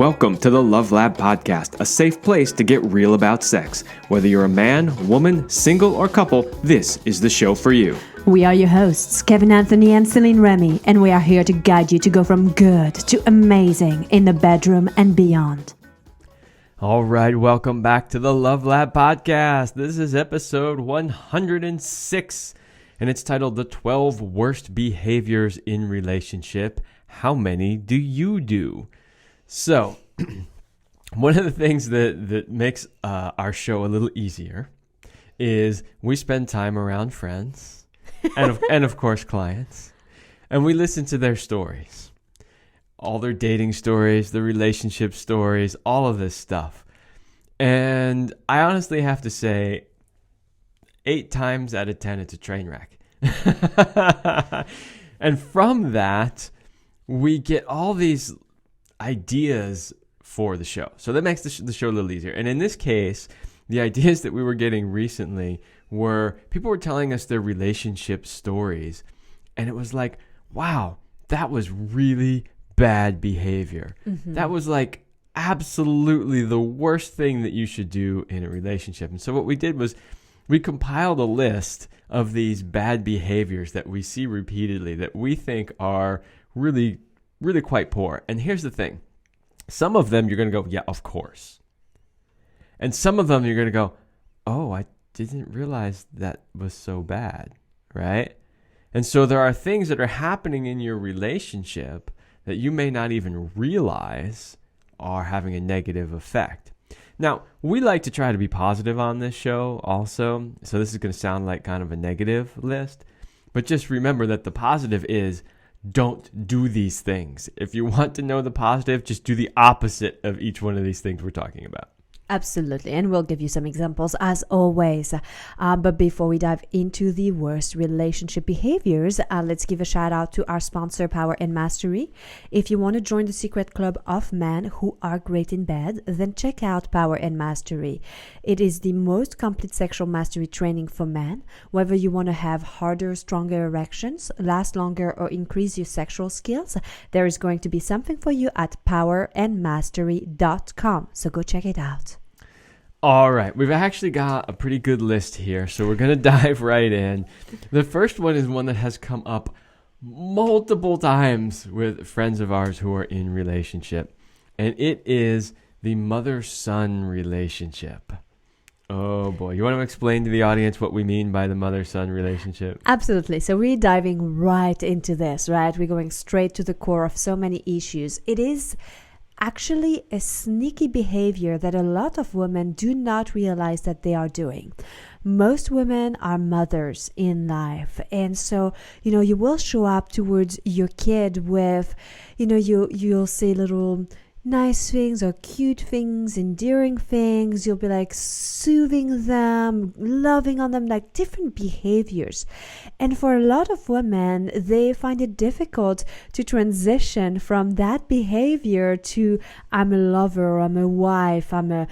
Welcome to the Love Lab Podcast, a safe place to get real about sex. Whether you're a man, woman, single, or couple, this is the show for you. We are your hosts, Kevin Anthony and Celine Remy, and we are here to guide you to go from good to amazing in the bedroom and beyond. All right, welcome back to the Love Lab Podcast. This is episode 106, and it's titled The 12 Worst Behaviors in Relationship. How many do you do? So, one of the things that makes our show a little easier is we spend time around friends and of course clients, and we listen to their stories, all their dating stories, their relationship stories, all of this stuff. And I honestly have to say, 8 times out of 10, it's a train wreck. And from that, we get all these ideas for the show. So that makes the show a little easier. And in this case, the ideas that we were getting recently were people were telling us their relationship stories. And it was like, wow, that was really bad behavior. Mm-hmm. That was like absolutely the worst thing that you should do in a relationship. And so what we did was we compiled a list of these bad behaviors that we see repeatedly that we think are really quite poor. And here's the thing. Some of them you're going to go, yeah, of course. And some of them you're going to go, oh, I didn't realize that was so bad, right? And so there are things that are happening in your relationship that you may not even realize are having a negative effect. Now, we like to try to be positive on this show also. So this is going to sound like kind of a negative list. But just remember that the positive is don't do these things. If you want to know the positive, just do the opposite of each one of these things we're talking about. Absolutely, and we'll give you some examples as always. But before we dive into the worst relationship behaviors, let's give a shout out to our sponsor, Power and Mastery. If you want to join the secret club of men who are great in bed, then check out Power and Mastery. It is the most complete sexual mastery training for men. Whether you want to have harder, stronger erections, last longer, or increase your sexual skills, there is going to be something for you at powerandmastery.com. So go check it out. All right, we've actually got a pretty good list here, so we're going to dive right in. The first one is one that has come up multiple times with friends of ours who are in relationship, and it is the mother-son relationship. Oh boy, you want to explain to the audience what we mean by the mother-son relationship? Absolutely. So we're diving right into this, right? We're going straight to the core of so many issues. It is actually a sneaky behavior that a lot of women do not realize that they are doing. Most women are mothers in life. And so, you will show up towards your kid with, you'll say little nice things or cute things, endearing things. You'll be like soothing them, loving on them, like different behaviors. And for a lot of women, they find it difficult to transition from that behavior to I'm a lover, I'm a wife, I'm a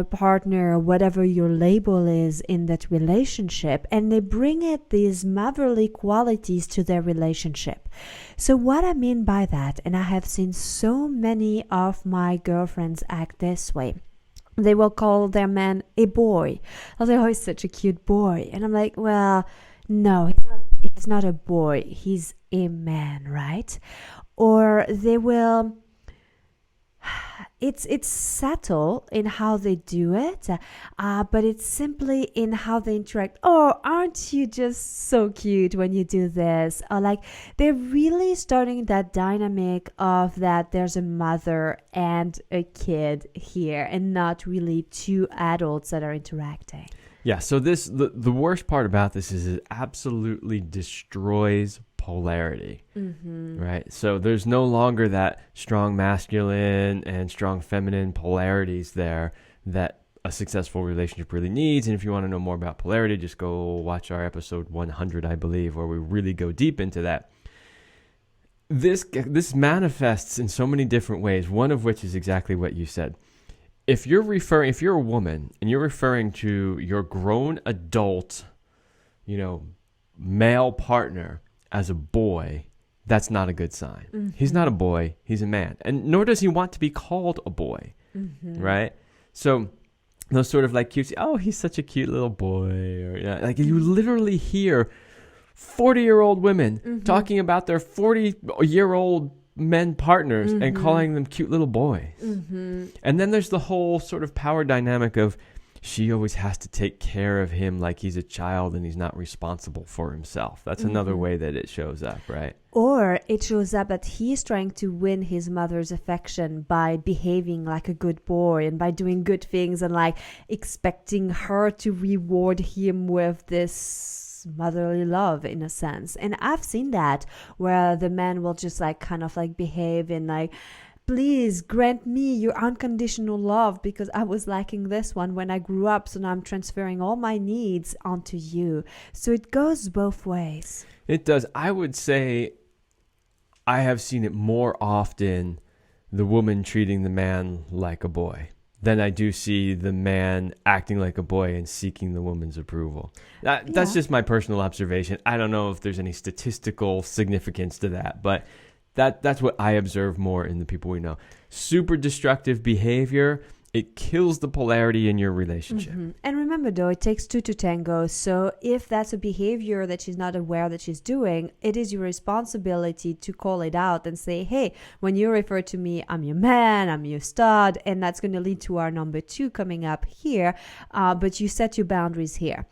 partner, whatever your label is in that relationship. And they bring these motherly qualities to their relationship. So what I mean by that, and I have seen so many of my girlfriends act this way. They will call their man a boy. They'll say, oh, he's such a cute boy. And I'm like, well, no, he's not a boy. He's a man, right? Or they will... It's subtle in how they do it, but it's simply in how they interact. Oh, aren't you just so cute when you do this? Or like they're really starting that dynamic of that there's a mother and a kid here and not really two adults that are interacting. Yeah, so the worst part about this is it absolutely destroys polarity, right? So there's no longer that strong masculine and strong feminine polarities there that a successful relationship really needs. And if you want to know more about polarity, just go watch our episode 100, I believe, where we really go deep into that. This manifests in so many different ways, one of which is exactly what you said. If you're a woman and you're referring to your grown adult, male partner as a boy, that's not a good sign. He's not a boy, he's a man. And nor does he want to be called a boy, right? So those sort of like cutesy, oh, he's such a cute little boy. Or like you literally hear 40-year-old women talking about their 40-year-old men partners and calling them cute little boys. And then there's the whole sort of power dynamic of she always has to take care of him like he's a child and he's not responsible for himself. That's another way that it shows up, right? Or it shows up that he's trying to win his mother's affection by behaving like a good boy and by doing good things and like expecting her to reward him with this motherly love in a sense. And I've seen that where the man will just like kind of like behave in like, please grant me your unconditional love because I was lacking this one when I grew up, so now I'm transferring all my needs onto you. So it goes both ways. It does. I would say I have seen it more often, the woman treating the man like a boy, than I do see the man acting like a boy and seeking the woman's approval. That's just my personal observation. I don't know if there's any statistical significance to that, but that's what I observe more in the people we know. Super destructive behavior, it kills the polarity in your relationship. And remember though, it takes two to tango. So if that's a behavior that she's not aware that she's doing, it is your responsibility to call it out and say, hey, when you refer to me, I'm your man, I'm your stud. And that's going to lead to our number 2 coming up here. But you set your boundaries here.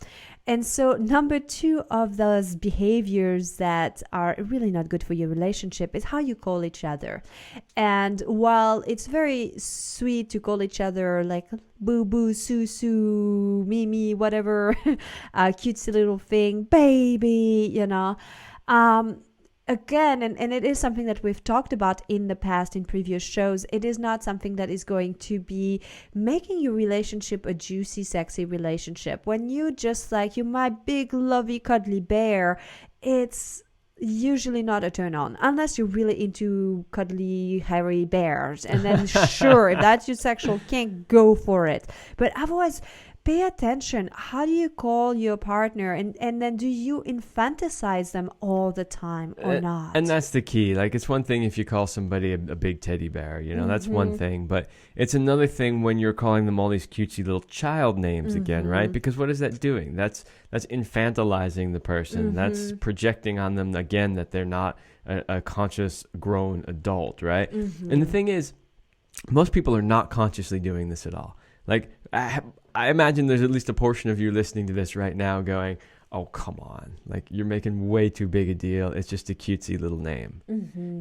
And so number 2 of those behaviors that are really not good for your relationship is how you call each other. And while it's very sweet to call each other like boo boo, sue sue, mimi, whatever, cutesy little thing, baby, again, and it is something that we've talked about in the past in previous shows, it is not something that is going to be making your relationship a juicy, sexy relationship. When you just like, you're my big, lovey, cuddly bear, it's usually not a turn on unless you're really into cuddly, hairy bears. And then sure, if that's your sexual kink, go for it. But otherwise, pay attention. How do you call your partner? And then do you infantilize them all the time or not? And that's the key. Like, it's one thing if you call somebody a big teddy bear, that's one thing. But it's another thing when you're calling them all these cutesy little child names again, right? Because what is that doing? That's infantilizing the person. That's projecting on them, again, that they're not a conscious, grown adult, right? And the thing is, most people are not consciously doing this at all. Like, I imagine there's at least a portion of you listening to this right now going, oh, come on. Like, you're making way too big a deal. It's just a cutesy little name,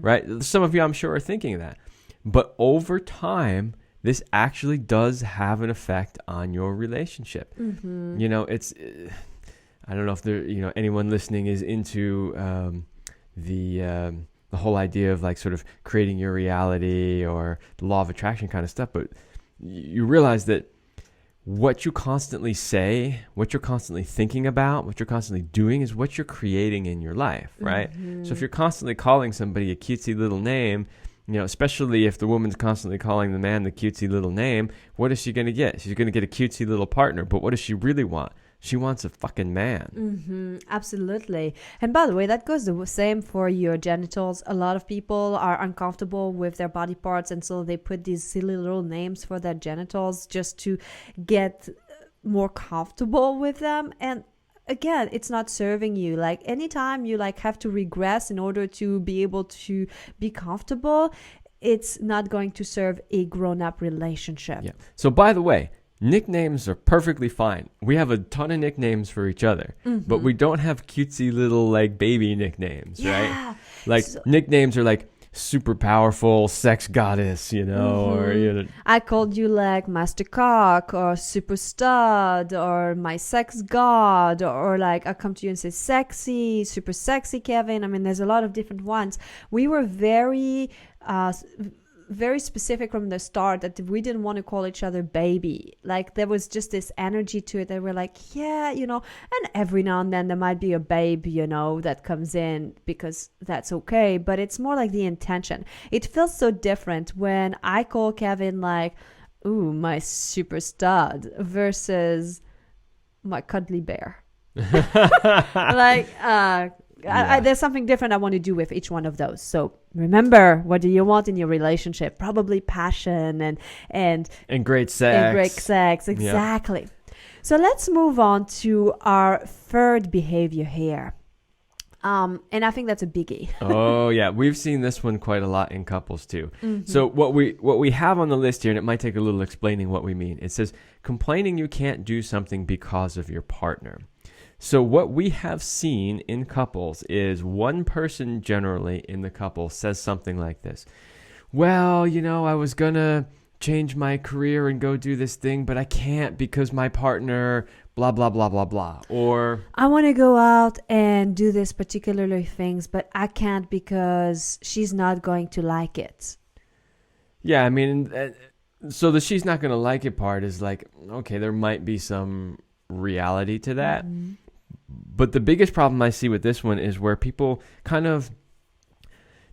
right? Some of you, I'm sure, are thinking that. But over time, this actually does have an effect on your relationship. It's, I don't know if there, anyone listening is into the whole idea of like sort of creating your reality or the law of attraction kind of stuff, but you realize that what you constantly say, what you're constantly thinking about, what you're constantly doing is what you're creating in your life, right? So if you're constantly calling somebody a cutesy little name, especially if the woman's constantly calling the man the cutesy little name, what is she going to get? She's going to get a cutesy little partner, but what does she really want? She wants a fucking man. Absolutely. And by the way, that goes the same for your genitals. A lot of people are uncomfortable with their body parts, and so they put these silly little names for their genitals just to get more comfortable with them. And again, it's not serving you. Like, anytime you like have to regress in order to be able to be comfortable, it's not going to serve a grown-up relationship. Yeah. So by the way, nicknames are perfectly fine. We have a ton of nicknames for each other, but we don't have cutesy little like baby nicknames, right? Like, nicknames are like super powerful sex goddess, or I called you like Master Cock or Super Stud or my sex god, or like I come to you and say sexy, super sexy Kevin. I mean, there's a lot of different ones. We were very specific from the start that we didn't want to call each other baby. Like, there was just this energy to it that we're like, and every now and then there might be a babe, that comes in because that's okay. But it's more like the intention. It feels so different when I call Kevin like, ooh, my super stud versus my cuddly bear. Like, There's something different I want to do with each one of those. So remember, what do you want in your relationship? Probably passion and great sex. And great sex, exactly. Yep. So let's move on to our third behavior here. And I think that's a biggie. Oh yeah, we've seen this one quite a lot in couples too. So what we have on the list here, and it might take a little explaining what we mean. It says complaining you can't do something because of your partner. So what we have seen in couples is one person generally in the couple says something like this. Well, I was gonna change my career and go do this thing, but I can't because my partner blah blah blah blah blah. Or I want to go out and do this particular things, but I can't because she's not going to like it. Yeah, I mean, so the she's not going to like it part is like, okay, there might be some reality to that. But the biggest problem I see with this one is where people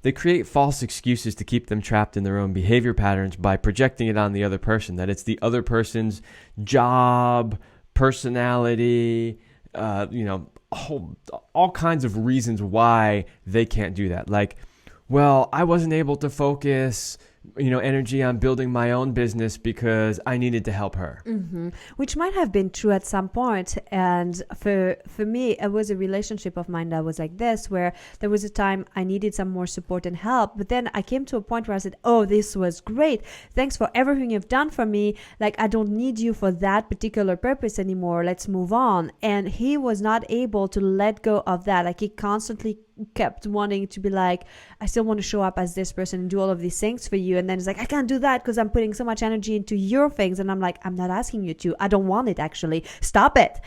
they create false excuses to keep them trapped in their own behavior patterns by projecting it on the other person, that it's the other person's job, personality, all kinds of reasons why they can't do that. Like, well, I wasn't able to focus energy on building my own business because I needed to help her. Which might have been true at some point. And for me, it was a relationship of mine that was like this, where there was a time I needed some more support and help. But then I came to a point where I said, oh, this was great. Thanks for everything you've done for me. Like, I don't need you for that particular purpose anymore. Let's move on. And he was not able to let go of that. Like, he constantly kept wanting to be like, I still want to show up as this person and do all of these things for you. And then it's like, I can't do that because I'm putting so much energy into your things. And I'm like, I'm not asking you to. I don't want it, actually. Stop it.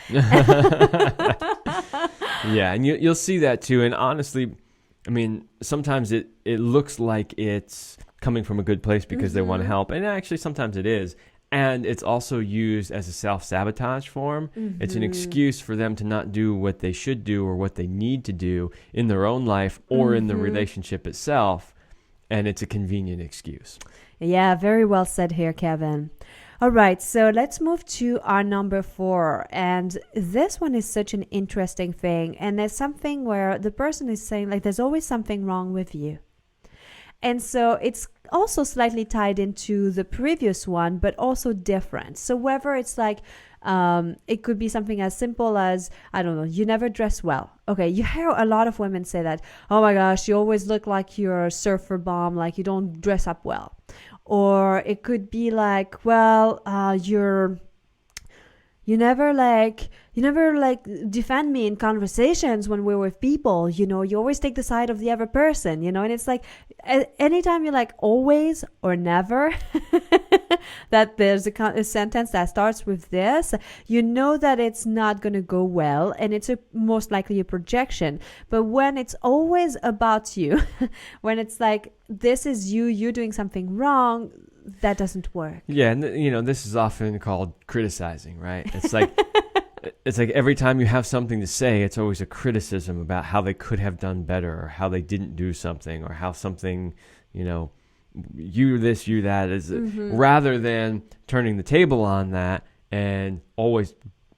Yeah, and you'll see that too. And honestly, I mean, sometimes it looks like it's coming from a good place because they want to help. And actually, sometimes it is. And it's also used as a self-sabotage form. It's an excuse for them to not do what they should do or what they need to do in their own life or in the relationship itself. And it's a convenient excuse. Yeah, very well said here, Kevin. All right, so let's move to our number 4. And this one is such an interesting thing. And there's something where the person is saying, like, there's always something wrong with you. And so it's also slightly tied into the previous one, but also different. So whether it's like, it could be something as simple as, I don't know, you never dress well. Okay, you hear a lot of women say that, oh my gosh, you always look like you're a surfer bum, like you don't dress up well. Or it could be like, well, you never defend me in conversations when we're with people, you always take the side of the other person, and it's like, anytime you're like always or never, that there's a sentence that starts with this, that it's not going to go well, and it's most likely a projection. But when it's always about you, when it's like, this is you're doing something wrong, that doesn't work. Yeah, and this is often called criticizing, right? It's like it's like every time you have something to say, it's always a criticism about how they could have done better or how they didn't do something or how something, you this, you that is rather than turning the table on that and always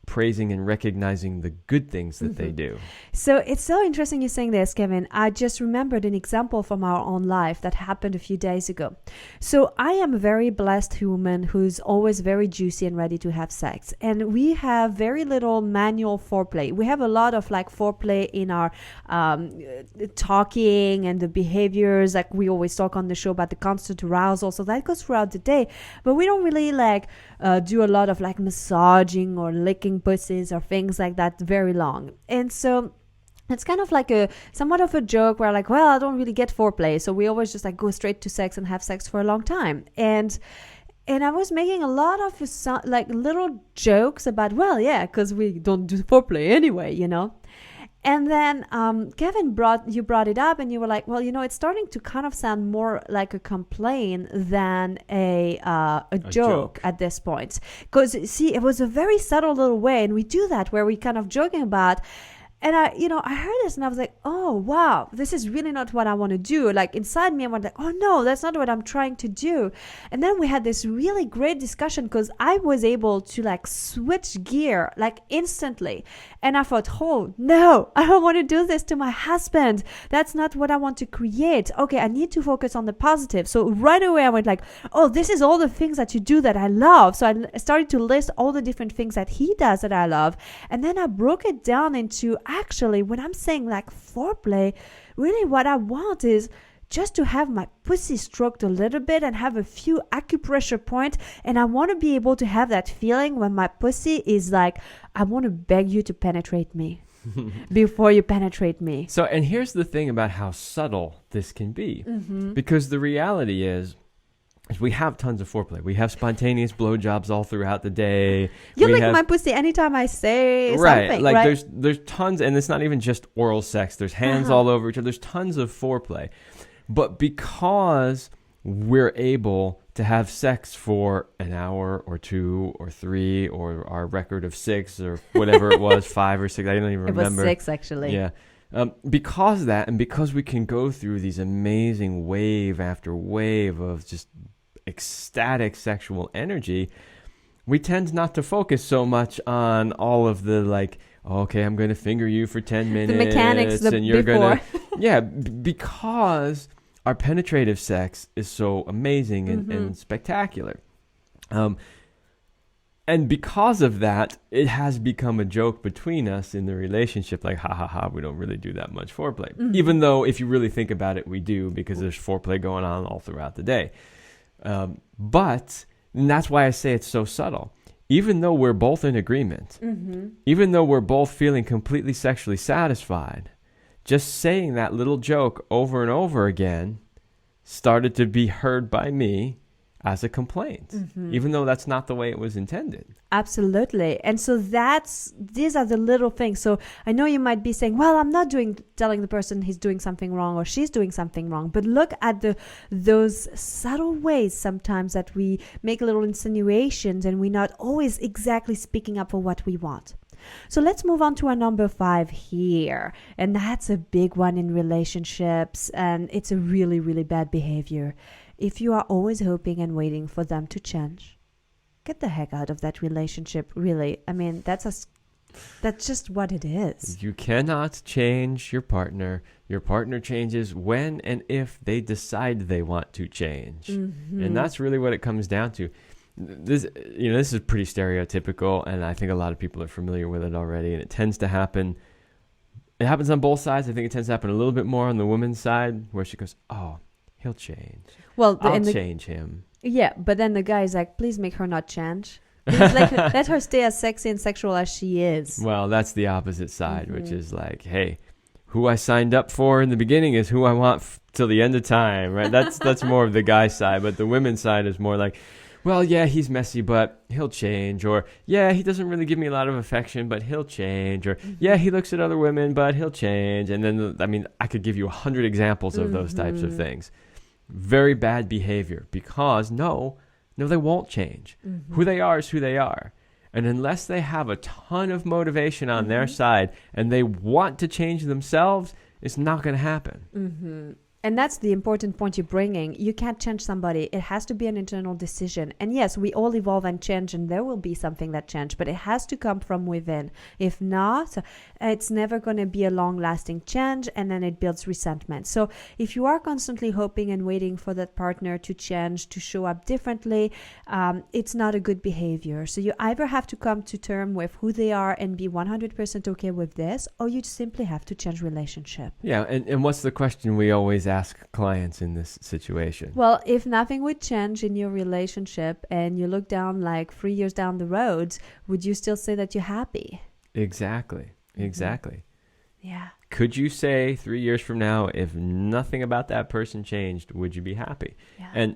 praising and recognizing the good things that they do. So it's so interesting you saying this, Kevin. I just remembered an example from our own life that happened a few days ago. So I am a very blessed woman who's always very juicy and ready to have sex. And we have very little manual foreplay. We have a lot of like foreplay in our talking and the behaviors. Like we always talk on the show about the constant arousal. So that goes throughout the day. But we don't really do a lot of like massaging or licking pussies or things like that very long. And so it's kind of like somewhat of a joke where like, well, I don't really get foreplay, so we always just like go straight to sex and have sex for a long time. And I was making a lot of like little jokes about, well, yeah, because we don't do foreplay anyway, And then Kevin brought it up, and you were like, well, it's starting to kind of sound more like a complaint than a joke at this point. Because, see, it was a very subtle little way, and we do that where we kind of joking about, And I heard this and I was like, oh, wow, this is really not what I want to do. Like inside me, I was like, oh no, that's not what I'm trying to do. And then we had this really great discussion because I was able to like switch gear like instantly. And I thought, oh no, I don't want to do this to my husband. That's not what I want to create. Okay, I need to focus on the positive. So right away I went like, oh, this is all the things that you do that I love. So I started to list all the different things that he does that I love. And then I broke it down into, actually, when I'm saying like foreplay, really what I want is just to have my pussy stroked a little bit and have a few acupressure points. And I want to be able to have that feeling when my pussy is like, I want to beg you to penetrate me before you penetrate me. So, and here's the thing about how subtle this can be. Because the reality is we have tons of foreplay. We have spontaneous blowjobs all throughout the day. You lick my pussy anytime I say something, like right? There's tons, and it's not even just oral sex. There's hands all over each other. There's tons of foreplay. But because we're able to have sex for an hour or 2 or 3 or our record of 6 or whatever it was, 5 or 6, I don't even remember. It was 6 actually. Yeah. Because of that, and because we can go through these amazing wave after wave of just ecstatic sexual energy, we tend not to focus so much on all of the like, okay, I'm going to finger you for 10 minutes. The mechanics and you're before. Because our penetrative sex is so amazing and spectacular. And because of that, it has become a joke between us in the relationship, like, ha ha ha, we don't really do that much foreplay. Even though if you really think about it, we do, because there's foreplay going on all throughout the day. But and that's why I say it's so subtle. Even though we're both in agreement, even though we're both feeling completely sexually satisfied, just saying that little joke over and over again started to be heard by me as a complaint, even though that's not the way it was intended. Absolutely. And so these are the little things. So I know you might be saying, well, I'm not telling the person he's doing something wrong or she's doing something wrong, but look at those subtle ways sometimes that we make little insinuations and we're not always exactly speaking up for what we want. So let's move on to our number 5 here. And that's a big one in relationships. And it's a really, really bad behavior. If you are always hoping and waiting for them to change, get the heck out of that relationship, really. I mean, that's just what it is. You cannot change your partner. Your partner changes when and if they decide they want to change. And that's really what it comes down to. This is pretty stereotypical, and I think a lot of people are familiar with it already, and it tends to happen. It happens on both sides. I think it tends to happen a little bit more on the woman's side, where she goes, oh, he'll change. Well, I'll change him. Yeah, but then the guy is like, please make her not change. Let her stay as sexy and sexual as she is. Well, that's the opposite side, which is like, hey, who I signed up for in the beginning is who I want till the end of time, right? That's more of the guy side, but the women's side is more like, well, yeah, he's messy, but he'll change. Or, yeah, he doesn't really give me a lot of affection, but he'll change. Or, yeah, he looks at other women, but he'll change. And then, I could give you 100 examples of those types of things. Very bad behavior, because no, they won't change. Who they are is who they are. And unless they have a ton of motivation on their side and they want to change themselves, it's not going to happen. And that's the important point you're bringing. You can't change somebody. It has to be an internal decision. And yes, we all evolve and change, and there will be something that changes, but it has to come from within. If not, it's never going to be a long-lasting change, and then it builds resentment. So if you are constantly hoping and waiting for that partner to change, to show up differently, it's not a good behavior. So you either have to come to terms with who they are and be 100% okay with this, or you simply have to change relationship. Yeah, and what's the question we always ask clients in this situation? Well, if nothing would change in your relationship and you look down like 3 years down the road, would you still say that you're happy? Exactly. Yeah. Could you say 3 years from now, if nothing about that person changed, would you be happy? Yeah. And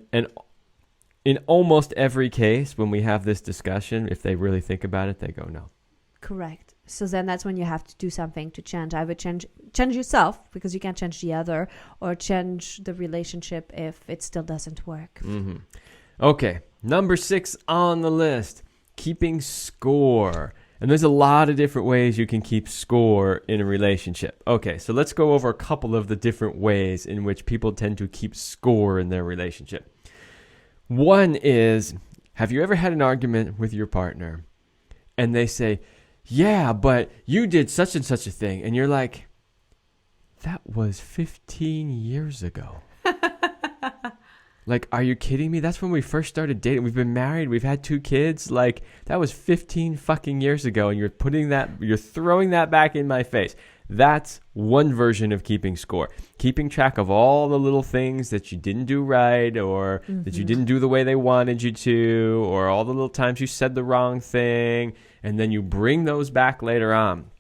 in almost every case, when we have this discussion, if they really think about it, they go, no. Correct. So then that's when you have to do something to change. Either change yourself, because you can't change the other, or change the relationship if it still doesn't work. Okay, number 6 on the list, keeping score. And there's a lot of different ways you can keep score in a relationship. Okay, so let's go over a couple of the different ways in which people tend to keep score in their relationship. One is, have you ever had an argument with your partner and they say, yeah, but you did such and such a thing. And you're like, that was 15 years ago. Like, are you kidding me? That's when we first started dating. We've been married. We've had 2 kids. Like, that was 15 fucking years ago. And you're throwing that back in my face. That's one version of keeping score. Keeping track of all the little things that you didn't do right, or that you didn't do the way they wanted you to, or all the little times you said the wrong thing. And then you bring those back later on.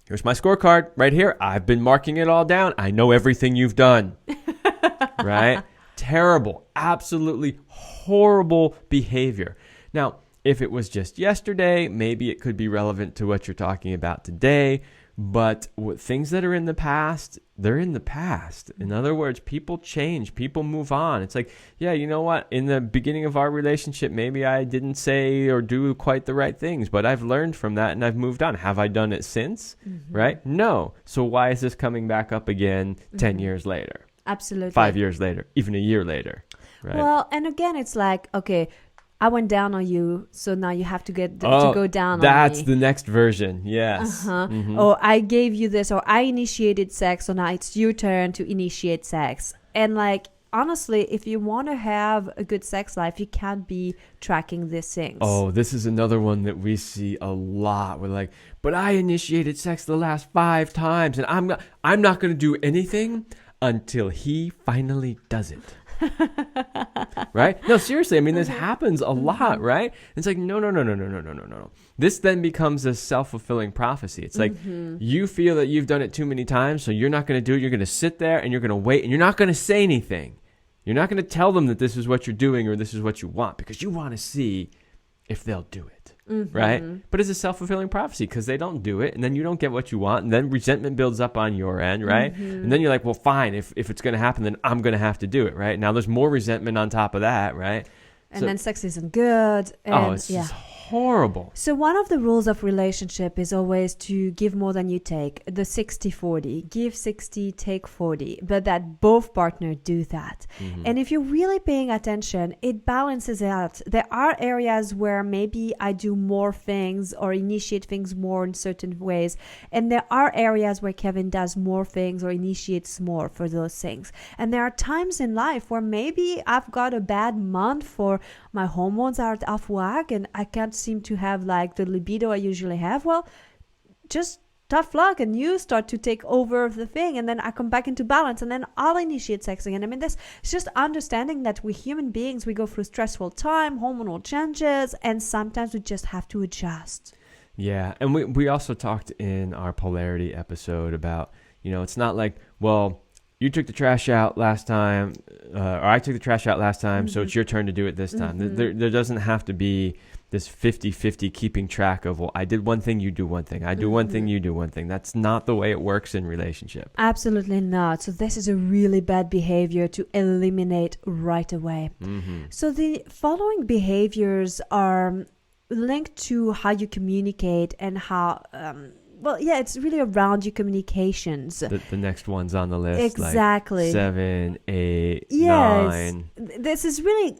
Here's my scorecard right here. I've been marking it all down. I know everything you've done. Right? Terrible, absolutely horrible behavior. Now, if it was just yesterday, maybe it could be relevant to what you're talking about today. But things that are in the past, they're in the past. In other words, people change, people move on. It's like, yeah, you know what? In the beginning of our relationship, maybe I didn't say or do quite the right things, but I've learned from that and I've moved on. Have I done it since? Right? No. So why is this coming back up again 10 years later? Absolutely. 5 years later, even a year later. Right? Well, and again, it's like, okay, I went down on you, so now you have to to go down on me. That's the next version. Yes. Or I gave you this, or I initiated sex, so now it's your turn to initiate sex. And like, honestly, if you want to have a good sex life, you can't be tracking these things. Oh, this is another one that we see a lot. We're like, but I initiated sex the last 5 times, and I'm not going to do anything until he finally does it. Right? No, seriously. I mean, this happens a lot, right? It's like, no. This then becomes a self-fulfilling prophecy. It's like, you feel that you've done it too many times, so you're not going to do it. You're going to sit there and you're going to wait, and you're not going to say anything. You're not going to tell them that this is what you're doing or this is what you want, because you want to see if they'll do it. Right? But it's a self-fulfilling prophecy because they don't do it, and then you don't get what you want, and then resentment builds up on your end, right? And then you're like, well, fine, if it's going to happen, then I'm going to have to do it, right? Now there's more resentment on top of that, right? And then sex isn't good. And, it's just horrible. So one of the rules of relationship is always to give more than you take. The 60-40. Give 60, take 40. But that both partners do that. And if you're really paying attention, it balances out. There are areas where maybe I do more things or initiate things more in certain ways. And there are areas where Kevin does more things or initiates more for those things. And there are times in life where maybe I've got a bad month for my hormones are off whack and I can't seem to have like the libido I usually have. Well, just tough luck, and you start to take over the thing, and then I come back into balance, and then I'll initiate sex again. I mean, this is just understanding that we human beings, we go through stressful time, hormonal changes, and sometimes we just have to adjust. Yeah, and we also talked in our polarity episode about, it's not like, well, you took the trash out last time, or I took the trash out last time, so it's your turn to do it this time. There doesn't have to be this 50-50 keeping track of, well, I did one thing, you do one thing. I do one thing, you do one thing. That's not the way it works in relationship. Absolutely not. So this is a really bad behavior to eliminate right away. So the following behaviors are linked to how you communicate and how... it's really around your communications. The next one's on the list. Exactly. Like 7, 8, yes. 9. This is really,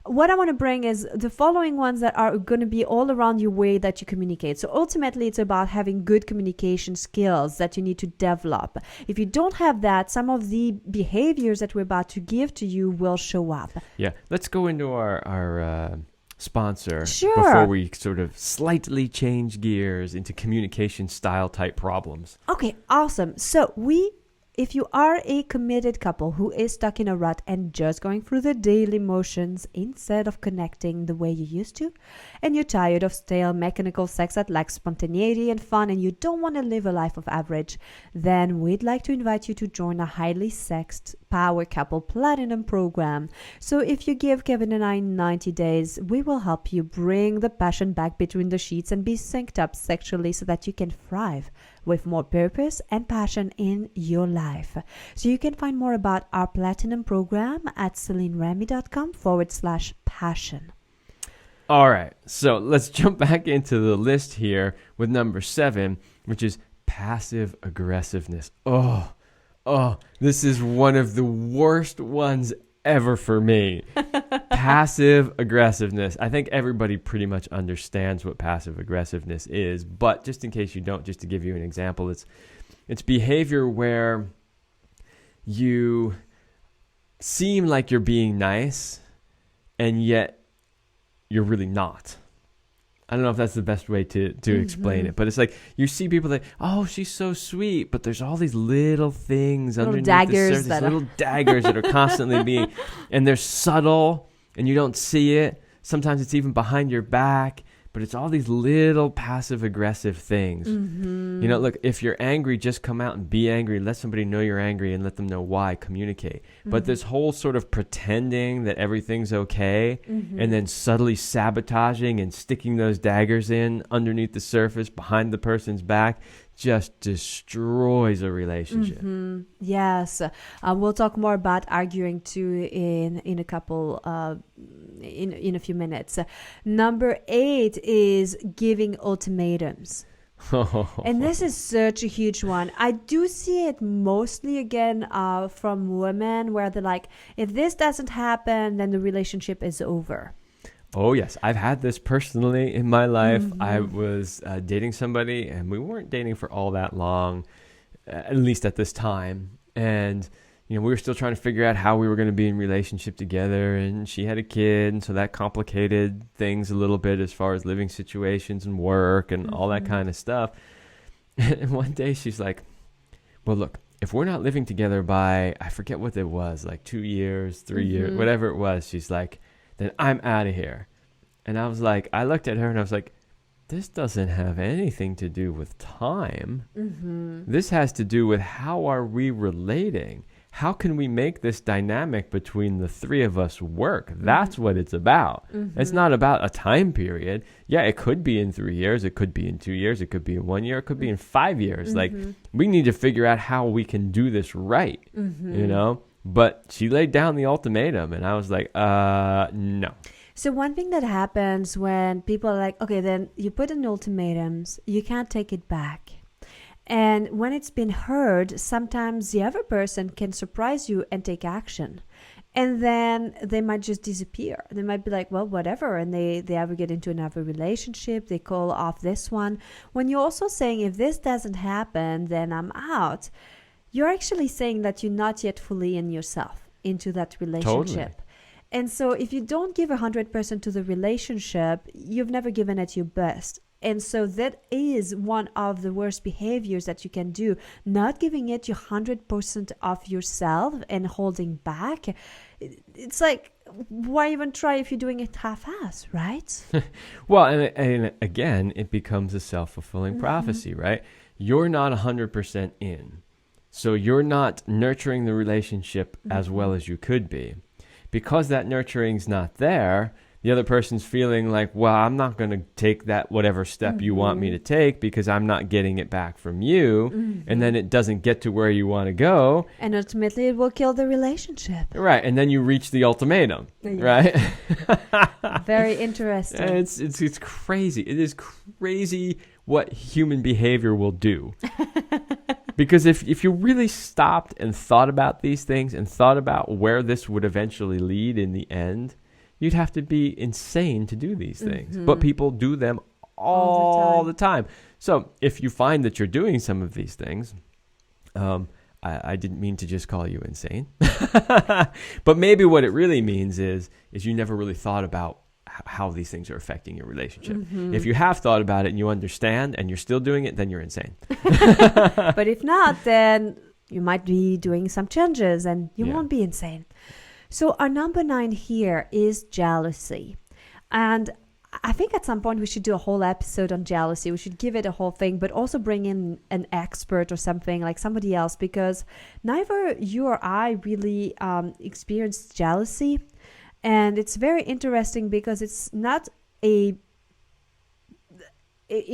what I want to bring is the following ones that are going to be all around your way that you communicate. So ultimately, it's about having good communication skills that you need to develop. If you don't have that, some of the behaviors that we're about to give to you will show up. Yeah. Let's go into our sponsor Sure. before we sort of slightly change gears into communication style type problems. Okay, awesome. So if you are a committed couple who is stuck in a rut and just going through the daily motions instead of connecting the way you used to, and you're tired of stale mechanical sex that lacks spontaneity and fun, and you don't want to live a life of average, then we'd like to invite you to join a highly sexed Power Couple Platinum program. So if you give Kevin and I 90 days, we will help you bring the passion back between the sheets and be synced up sexually so that you can thrive with more purpose and passion in your life. So you can find more about our Platinum program at CelineRemy.com/passion. All right. So let's jump back into the list here with number 7, which is passive aggressiveness. Oh, this is one of the worst ones ever for me. Passive aggressiveness. I think everybody pretty much understands what passive aggressiveness is, but just in case you don't, just to give you an example, it's behavior where you seem like you're being nice and yet you're really not. I don't know if that's the best way to explain it, but it's like you see people like, oh, she's so sweet, but there's all these little things little underneath daggers the surface, little daggers that are constantly being, and they're subtle and you don't see it. Sometimes it's even behind your back, but it's all these little passive aggressive things. You know, look, if you're angry, just come out and be angry. Let somebody know you're angry and let them know why. Communicate. But this whole sort of pretending that everything's okay and then subtly sabotaging and sticking those daggers in underneath the surface behind the person's back just destroys a relationship. Yes. We'll talk more about arguing too in a couple in a few minutes. Number 8 is giving ultimatums. And this is such a huge one. I do see it mostly again from women where they're like, if this doesn't happen, then the relationship is over. Oh, yes. I've had this personally in my life. I was dating somebody and we weren't dating for all that long, at least at this time. And, you know, we were still trying to figure out how we were going to be in relationship together. And she had a kid. And so that complicated things a little bit as far as living situations and work and all that kind of stuff. And one day she's like, well, look, if we're not living together by, I forget what it was, like 2 years, 3 years, whatever it was, she's like, then I'm out of here. And I was like, I looked at her and I was like, this doesn't have anything to do with time. This has to do with how are we relating? How can we make this dynamic between the three of us work? That's what it's about. It's not about a time period. Yeah, it could be in 3 years. It could be in 2 years. It could be in 1 year. It could be in 5 years. Like, we need to figure out how we can do this right, you know? But she laid down the ultimatum, and I was like, no. So one thing that happens when people are like, okay, then you put in ultimatums, you can't take it back. And when it's been heard, sometimes the other person can surprise you and take action. And then they might just disappear. They might be like, well, whatever. And they ever get into another relationship. They call off this one. When you're also saying, if this doesn't happen, then I'm out. You're actually saying that you're not yet fully in yourself into that relationship. Totally. And so if you don't give 100% to the relationship, you've never given it your best. And so that is one of the worst behaviors that you can do. Not giving it your 100% of yourself and holding back. It's like, why even try if you're doing it half-ass, right? Well, and again, it becomes a self-fulfilling prophecy, right? You're not 100% in. So you're not nurturing the relationship as well as you could be. Because that nurturing's not there, the other person's feeling like, well, I'm not going to take that whatever step you want me to take because I'm not getting it back from you. And then it doesn't get to where you want to go. And ultimately it will kill the relationship. Right. And then you reach the ultimatum, right? Very interesting. And it's crazy. It is crazy what human behavior will do. Because if you really stopped and thought about these things and thought about where this would eventually lead in the end, you'd have to be insane to do these things. But people do them all the time. So if you find that you're doing some of these things, I didn't mean to just call you insane. But maybe what it really means is you never really thought about how these things are affecting your relationship. If you have thought about it and you understand and you're still doing it, then you're insane. But if not, then you might be doing some changes and you won't be insane. So our number 9 here is jealousy. And I think at some point we should do a whole episode on jealousy. We should give it a whole thing, but also bring in an expert or something, like somebody else, because neither you or I really experienced jealousy. And it's very interesting because it's not a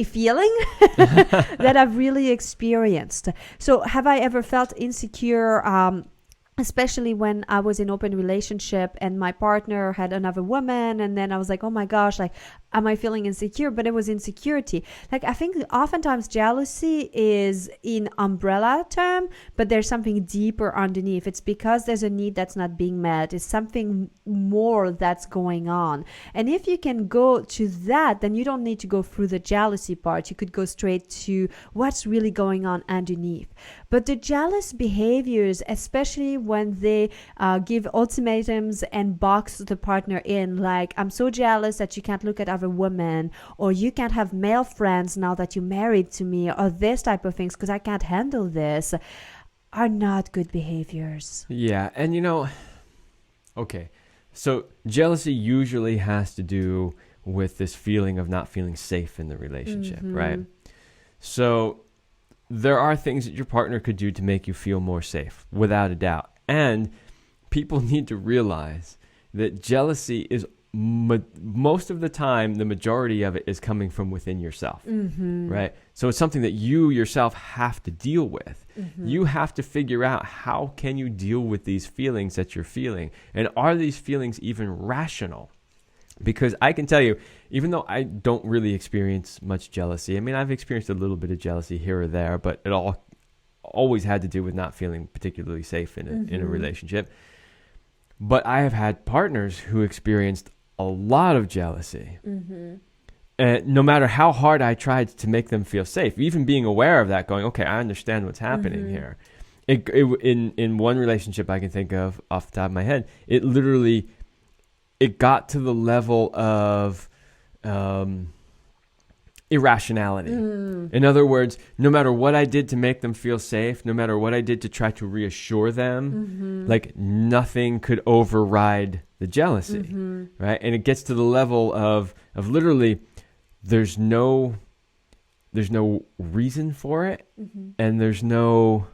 feeling that I've really experienced. So have I ever felt insecure especially when I was in open relationship and my partner had another woman, and then I was like, oh my gosh, like, am I feeling insecure? But it was insecurity. Like, I think oftentimes jealousy is in umbrella term, but there's something deeper underneath. It's because there's a need that's not being met. It's something more that's going on. And if you can go to that, then you don't need to go through the jealousy part. You could go straight to what's really going on underneath. But the jealous behaviors, especially when they give ultimatums and box the partner in, like, I'm so jealous that you can't look at other women, or you can't have male friends now that you're married to me, or this type of things because I can't handle this, are not good behaviors. Yeah. And okay, so jealousy usually has to do with this feeling of not feeling safe in the relationship, right? So there are things that your partner could do to make you feel more safe, without a doubt. And people need to realize that jealousy is most of the time, the majority of it is coming from within yourself, right? So it's something that you yourself have to deal with. You have to figure out, how can you deal with these feelings that you're feeling? And are these feelings even rational? Because I can tell you, even though I don't really experience much jealousy, I mean, I've experienced a little bit of jealousy here or there, but it always had to do with not feeling particularly safe in a relationship. But I have had partners who experienced a lot of jealousy. And no matter how hard I tried to make them feel safe, even being aware of that, going, okay, I understand what's happening here. In one relationship I can think of off the top of my head, it got to the level of irrationality. In other words, no matter what I did to make them feel safe, no matter what I did to try to reassure them, like, nothing could override the jealousy, right? And it gets to the level of literally, there's no reason for it, and there's no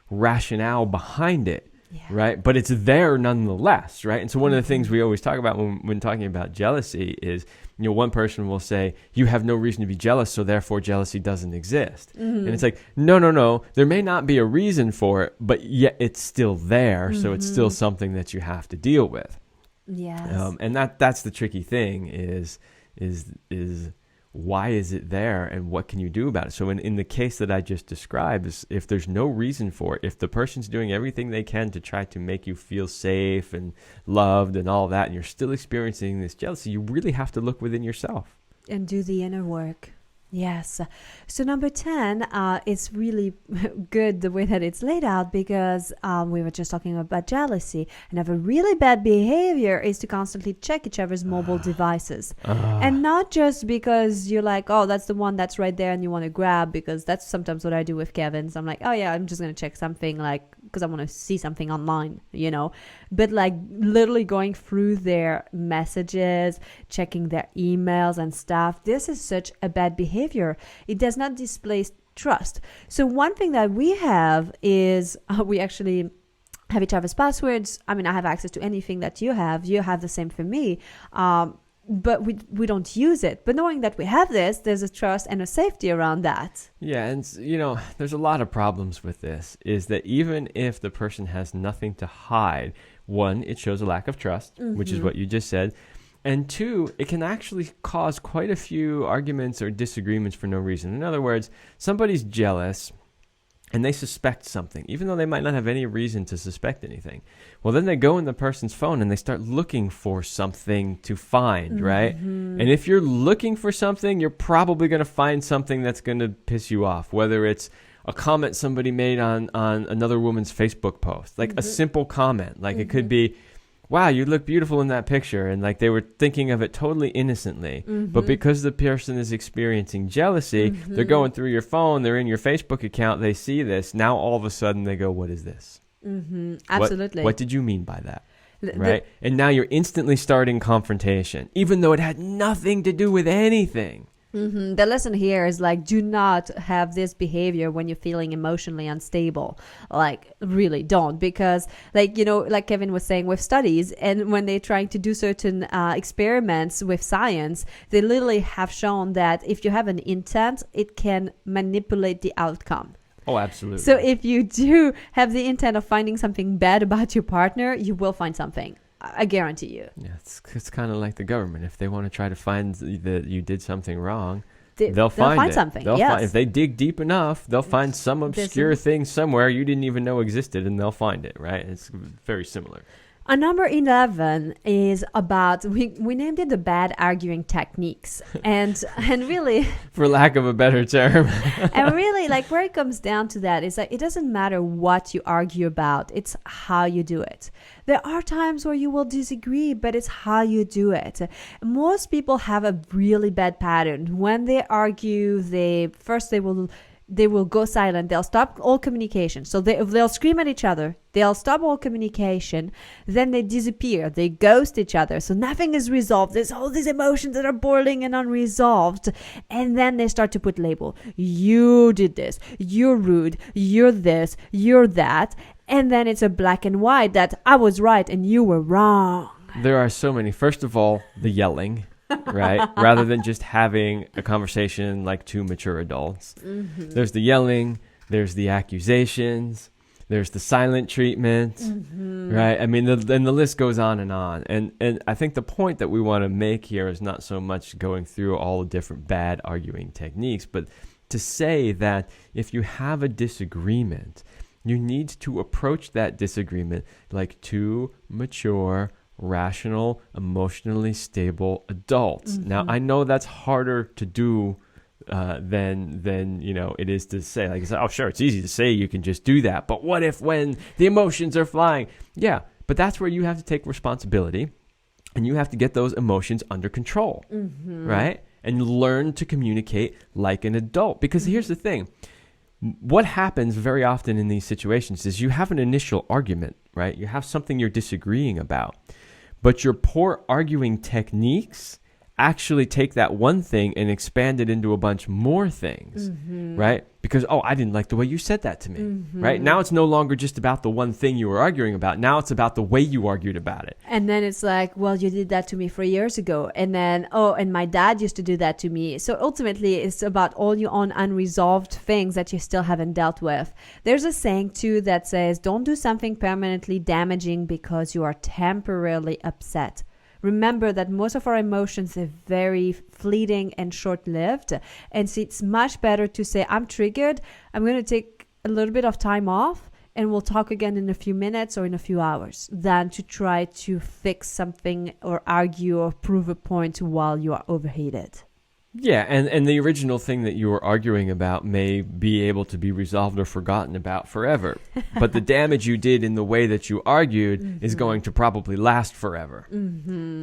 rationale behind it. Yeah. Right. But it's there nonetheless. Right. And so one of the things we always talk about when talking about jealousy is, one person will say, you have no reason to be jealous, so therefore jealousy doesn't exist. And it's like, no. There may not be a reason for it, but yet it's still there. So it's still something that you have to deal with. Yes. And that's the tricky thing is why is it there, and what can you do about it? So in the case that I just described, is if there's no reason for it, if the person's doing everything they can to try to make you feel safe and loved and all that, and you're still experiencing this jealousy, you really have to look within yourself. And do the inner work. Yes. So number 10 is really good the way that it's laid out, because we were just talking about jealousy. And have a really bad behavior is to constantly check each other's mobile devices. And not just because you're like, oh, that's the one that's right there and you want to grab, because that's sometimes what I do with Kevin. So I'm like, oh yeah, I'm just going to check something, like, because I want to see something online, but like literally going through their messages, checking their emails and stuff. This is such a bad behavior. It does not display trust. So one thing that we have is we actually have each other's passwords. I mean, I have access to anything that you have. You have the same for me. But we don't use it. But knowing that we have this, there's a trust and a safety around that. Yeah, and there's a lot of problems with this, is that even if the person has nothing to hide, one, it shows a lack of trust, which is what you just said. And two, it can actually cause quite a few arguments or disagreements for no reason. In other words, somebody's jealous and they suspect something, even though they might not have any reason to suspect anything. Well, then they go in the person's phone and they start looking for something to find, right? And if you're looking for something, you're probably going to find something that's going to piss you off, whether it's a comment somebody made on another woman's Facebook post, like a simple comment. Like it could be, wow, you look beautiful in that picture. And like they were thinking of it totally innocently. But because the person is experiencing jealousy, they're going through your phone, they're in your Facebook account, they see this. Now all of a sudden they go, what is this? Absolutely. What did you mean by that? Right? And now you're instantly starting confrontation, even though it had nothing to do with anything. The lesson here is like, do not have this behavior when you're feeling emotionally unstable. Like, really don't, because like, like Kevin was saying with studies, and when they're trying to do certain experiments with science, they literally have shown that if you have an intent, it can manipulate the outcome. Oh, absolutely. So if you do have the intent of finding something bad about your partner, you will find something. I guarantee you. Yeah, it's kind of like the government. If they want to try to find that you did something wrong, they'll They'll find it. something. They'll yes. if they dig deep enough, they'll find some obscure thing somewhere you didn't even know existed, and they'll find it, right? It's very similar. Number 11 is about, we named it the bad arguing techniques. And really, For lack of a better term. and really, like, where it comes down to that is that it doesn't matter what you argue about, it's how you do it. There are times where you will disagree, but it's how you do it. Most people have a really bad pattern. When they argue, they will go silent. They'll stop all communication. So they'll scream at each other. They'll stop all communication. Then they disappear. They ghost each other. So nothing is resolved. There's all these emotions that are boiling and unresolved. And then they start to put label. You did this. You're rude. You're this. You're that. And then it's a black and white that I was right and you were wrong. There are so many. First of all, the yelling. Right? Rather than just having a conversation like two mature adults. Mm-hmm. There's the yelling, there's the accusations, there's the silent treatment, right? I mean, and the list goes on. And I think the point that we want to make here is not so much going through all the different bad arguing techniques, but to say that if you have a disagreement, you need to approach that disagreement like two mature, rational, emotionally stable adults. Now, I know that's harder to do than it is to say. Like, oh, sure, it's easy to say you can just do that, but what if when the emotions are flying? Yeah, but that's where you have to take responsibility, and you have to get those emotions under control, right? And learn to communicate like an adult. Because here's the thing. What happens very often in these situations is you have an initial argument, right? You have something you're disagreeing about. But your poor arguing techniques actually take that one thing and expand it into a bunch more things, right? Because, oh, I didn't like the way you said that to me, right? Now it's no longer just about the one thing you were arguing about. Now it's about the way you argued about it. And then it's like, well, you did that to me 3 years ago. And then, and my dad used to do that to me. So ultimately, it's about all your own unresolved things that you still haven't dealt with. There's a saying, too, that says, don't do something permanently damaging because you are temporarily upset. Remember that most of our emotions are very fleeting and short-lived. And so it's much better to say, I'm triggered. I'm going to take a little bit of time off and we'll talk again in a few minutes or in a few hours, than to try to fix something or argue or prove a point while you are overheated. Yeah, and the original thing that you were arguing about may be able to be resolved or forgotten about forever. But the damage you did in the way that you argued is going to probably last forever.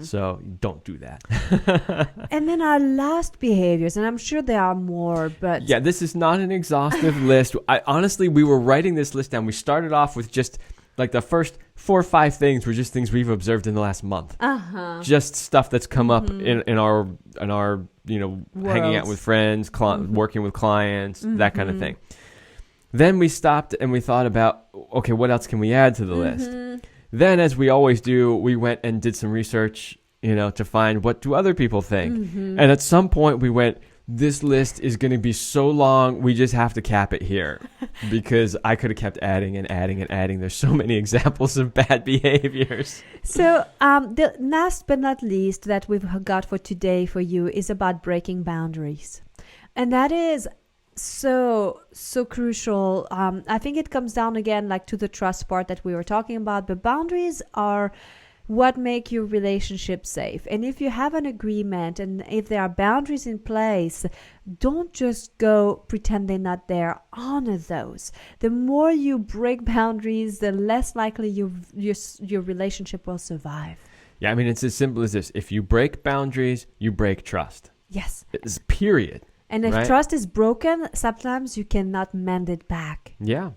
So don't do that. And then our last behaviors, and I'm sure there are more, but... Yeah, this is not an exhaustive list. Honestly, we were writing this list down. We started off with just... like the first 4 or 5 things were just things we've observed in the last month. Just stuff that's come up in our hanging out with friends, working with clients, that kind of thing. Then we stopped and we thought about, okay, what else can we add to the list? Then, as we always do, we went and did some research, to find what do other people think. And at some point we went, this list is going to be so long, we just have to cap it here, because I could have kept adding and adding and adding. There's so many examples of bad behaviors. So the last but not least that we've got for today for you is about breaking boundaries. And that is so crucial. I think it comes down again like to the trust part that we were talking about, but boundaries are what make your relationship safe. And if you have an agreement and if there are boundaries in place, don't just go pretend they're not there. Honor those. The more you break boundaries, the less likely your relationship will survive. Yeah, I mean, it's as simple as this. If you break boundaries, you break trust. Yes. It's period. And if trust is broken, sometimes you cannot mend it back. Yeah.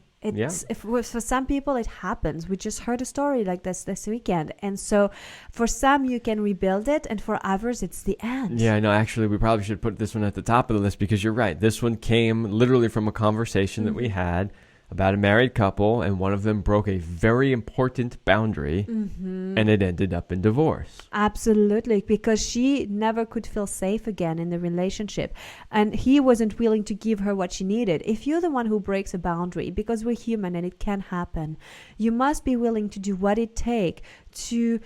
For some people it happens. We just heard a story like this weekend, and so for some you can rebuild it, and for others it's the end. Yeah, I know. Actually, we probably should put this one at the top of the list, because you're right. This one came literally from a conversation that we had about a married couple, and one of them broke a very important boundary, and it ended up in divorce. Absolutely, because she never could feel safe again in the relationship, and he wasn't willing to give her what she needed. If you're the one who breaks a boundary, because we're human and it can happen, you must be willing to do what it takes to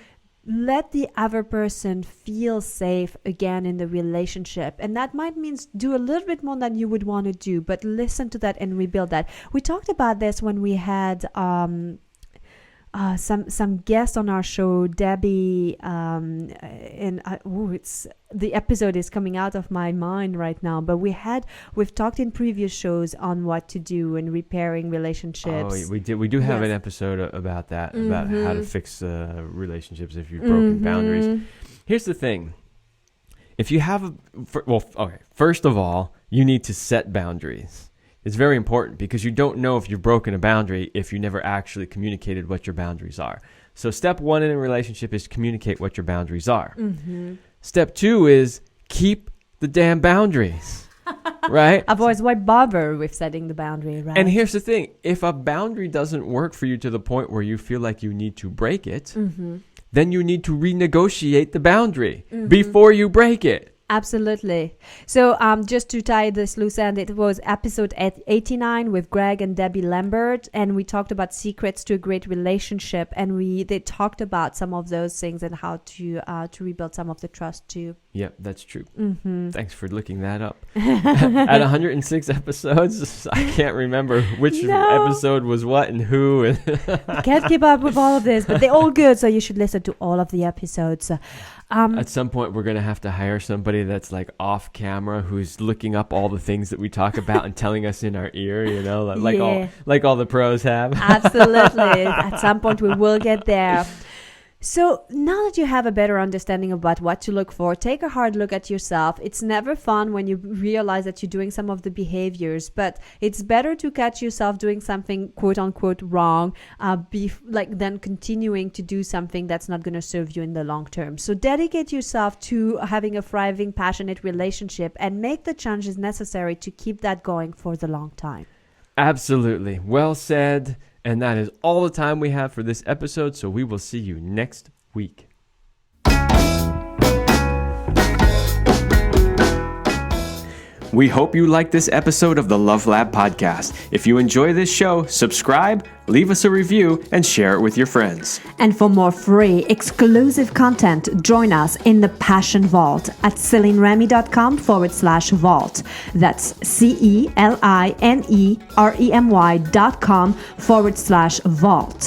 let the other person feel safe again in the relationship. And that might mean do a little bit more than you would want to do, but listen to that and rebuild that. We talked about this when we had some guests on our show, Debbie, it's the episode is coming out of my mind right now, but we've talked in previous shows on what to do in repairing relationships. Oh, we do have an episode about that, about how to fix relationships if you've broken boundaries. Here's the thing. If you have first of all, you need to set boundaries. It's very important because you don't know if you've broken a boundary if you never actually communicated what your boundaries are. So step 1 in a relationship is communicate what your boundaries are. Step 2 is keep the damn boundaries, right? Otherwise, why bother with setting the boundary, right? And here's the thing. If a boundary doesn't work for you to the point where you feel like you need to break it, then you need to renegotiate the boundary before you break it. Absolutely. So just to tie this loose end, it was episode 89 with Greg and Debbie Lambert, and we talked about secrets to a great relationship, and they talked about some of those things and how to rebuild some of the trust too. Yep, that's true. Thanks for looking that up. At 106 episodes, I can't remember which episode was what and who. Can't keep up with all of this, but they're all good, so you should listen to all of the episodes. At some point, we're going to have to hire somebody that's like off camera who's looking up all the things that we talk about and telling us in our ear, like all the pros have. Absolutely. At some point, we will get there. So now that you have a better understanding about what to look for, take a hard look at yourself. It's never fun when you realize that you're doing some of the behaviors, but it's better to catch yourself doing something quote unquote wrong, than continuing to do something that's not going to serve you in the long term. So dedicate yourself to having a thriving, passionate relationship and make the changes necessary to keep that going for the long time. Absolutely. Well said. And that is all the time we have for this episode, so we will see you next week. We hope you liked this episode of the Love Lab podcast. If you enjoy this show, subscribe, leave us a review, and share it with your friends. And for more free, exclusive content, join us in the Passion Vault at CelineRemy.com/vault. That's CelineRemy.com/vault.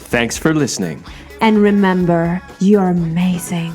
Thanks for listening. And remember, you're amazing.